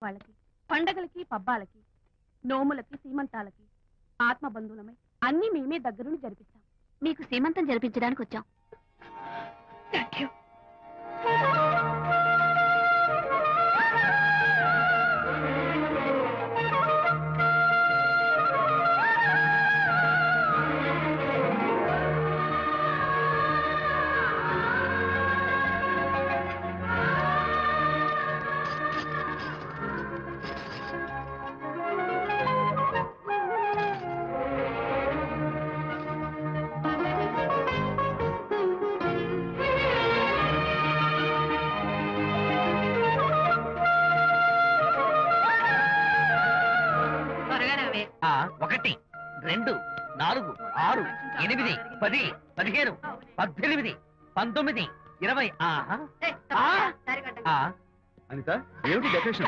వాళ్ళకి, పండగలకి పబ్బాలకి, నోములకి సీమంతాలకి ఆత్మబంధువులమై అన్ని మేమే దగ్గరుండి జరిపిస్తాం. మీకు సీమంతం జరిపించడానికి వచ్చాం. Thank you. ఒకటి, 2, 4, 6, 8, 10, 15, 18, 19, 20. అనిత, ఏమిటి డెకరేషన్?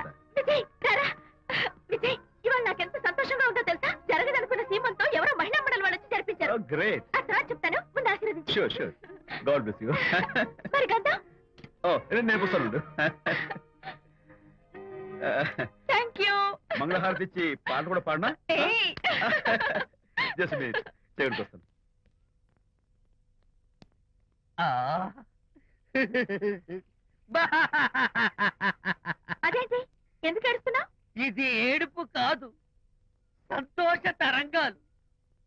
విజయ్, ఇవాళ నాకెంత సంతోషంగా ఉందో తెలుసా? జరగదనుకున్న సీమంతో ఎవరో మహిళా మండలి వాళ్ళు వచ్చి జరిపించారు. గ్రేట్. ఆ తర్వాత చెప్తాను, ముందు ఆశీర్వదించు. Sure sure. God bless you. మరి గంధం? నేను పుస్తాను. Thank you. మంగళహారతి ఇచ్చి పాట కూడా పాడనా? జస్ట్ మినిట్, చేయడానికి వస్తాను. అదేంటి, ఎందుకు ఏడుస్తున్నావు? ఇది ఏడుపు కాదు, సంతోష తరంగాలు.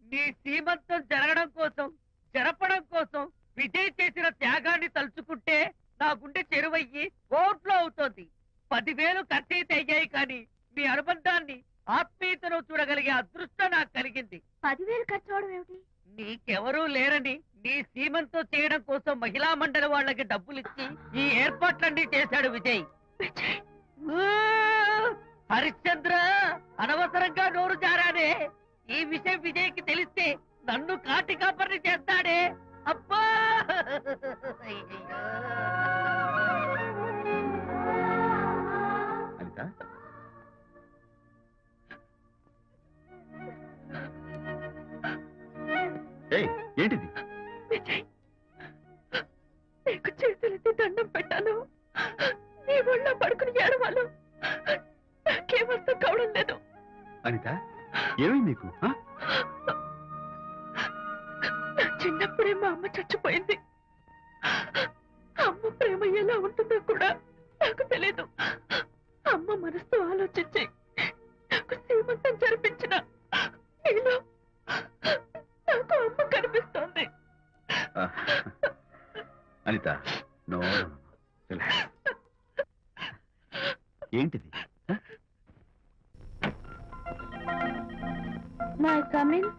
నీ సీమంతం జరగడం కోసం, జరపడం కోసం విజయ్ చేసిన త్యాగాన్ని తలుచుకుంటే నా గుండె చెరువయ్యి ఓట్లో అవుతోంది. 10,000 ఖర్చయితే అయ్యాయి, కానీ మీ అనుబంధాన్ని, ఆత్మీయతను చూడగలిగే అదృష్టం నాకు కలిగింది. 10,000 ఖర్చు అవడం ఏమిటి? నీకెవరూ లేరని నీ సీమంతో చేయడం కోసం మహిళా మండలి వాళ్ళకి డబ్బులిచ్చి ఈ ఏర్పాట్లన్నీ చేశాడు విజయ్. హరిశ్చంద్ర, అనవసరంగా నోరు జారానే. ఈ విషయం విజయ్కి తెలిస్తే నన్ను కాటి కాపర్ని చేస్తాడే. అబ్బా! ఏంటిది? విజయ్, నీకు చేతులెత్తి దండం పెట్టాను. నీ ఒళ్ళో పడుకుని ఏడవాలు నాకేమర్థం కావడం లేదు. అనిత, ఏమైంది నీకు? నా చిన్నప్పుడే మా అమ్మ చచ్చిపోయింది. అమ్మ ప్రేమ ఎలా ఉంటుందో కూడా నాకు తెలీదు. అమ్మ మనసుతో ఆలోచించి నాకు సీమంతం జరిపించిన నీలో నాకు అమ్మ కనిపిస్తోంది. అనిత, నో, ఏంటిది? My coming.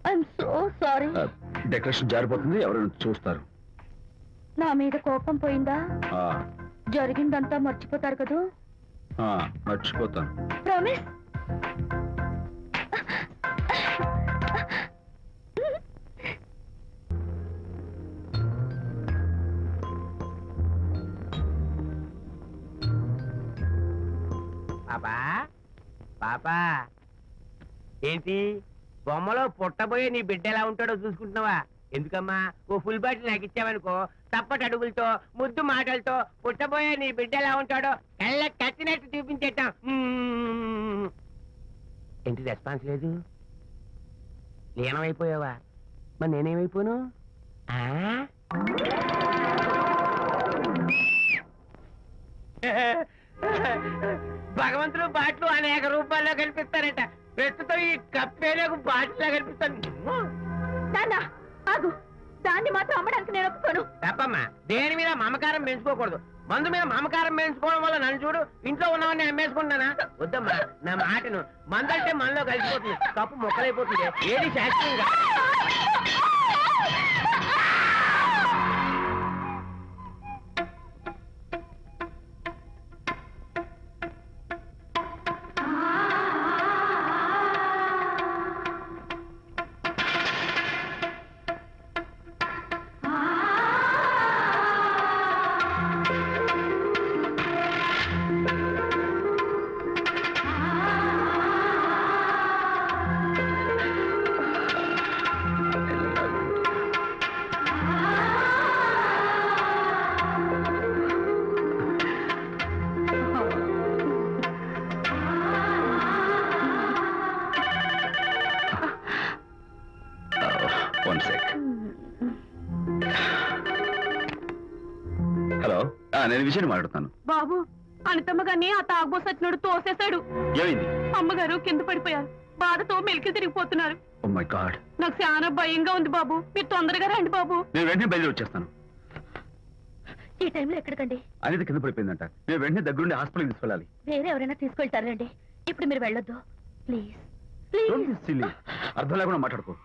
I'm so sorry. Decoration జారిపోతుంది, ఎవరైనా చూస్తారు. నా మీద కోపం పోయిందా? జరిగిందంతా మర్చిపోతారు కదూ? మర్చిపోతాను. ప్రామిస్? పాపా, పాపా, ఏంటి బొమ్మలో పుట్టబోయే నీ బిడ్డ ఎలా ఉంటాడో చూసుకుంటున్నావా? ఎందుకమ్మా, ఓ ఫుల్ బాటిల్ నాకు ఇచ్చావనుకో, తప్పటి అడుగులతో, ముద్దు మాటలతో పుట్టబోయే నీ బిడ్డ ఎలా ఉంటాడో కళ్ళ కట్టినట్టు చూపించేద్దాం. ఏంటి రెస్పాన్స్ లేదు? లీనమైపోయావా? మరి నేనేమైపోను? భగవంతుడు బాట్లు అనేక రూపాల్లో కనిపిస్తారట. ప్రస్తుతం ఈ కప్పేలకు బాటిల్లా కనిపిస్తాను. ఆగు, దాన్ని మాత్రం అమ్మడానికి నేను ఒప్పుకోను. తప్పమ్మా, దేని మీద మమకారం పెంచుకోకూడదు. మందు మీద మమకారం పెంచుకోవడం వల్ల నన్ను చూడు, ఇంట్లో ఉన్నవాడిని అమ్మేసుకుంటానా? వద్దమ్మా, నా మాటను. మందంటే మనలో కలిసిపోతుంది, కప్పు మొక్కలైపోతుంది. ఏది శాస్త్రీయంగా వన్ సెక్. హలో, నేను విజయ్ మాట్లాడుతాను. బాబు, అనితమ్మ గారిని ఆ తాగుబోసు వచ్చినాడు తోసేశాడు. ఏమైంది? అమ్మగారు కింద పడిపోయారు. బాధతో మెలికి తిరిగిపోతున్నారు. Oh my God. నాకు చాలా భయంగా ఉంది బాబు. మీరు తొందరగా రండి బాబు. నేను వెంటనే బయలుదేరి వచ్చేస్తాను. ఈ టైంలో ఎక్కడికండి? అనిత కింద పడిపోయిందంట. నేను వెంటనే దగ్గరుండి హాస్పిటల్కి తీసుకెళ్ళాలి. వేరే ఎవరైనా తీసుకెళ్తారండి. ఇప్పుడు మీరు వెళ్ళొద్దు ప్లీజ్. అర్థం లేకుండా మాట్లాడుకో.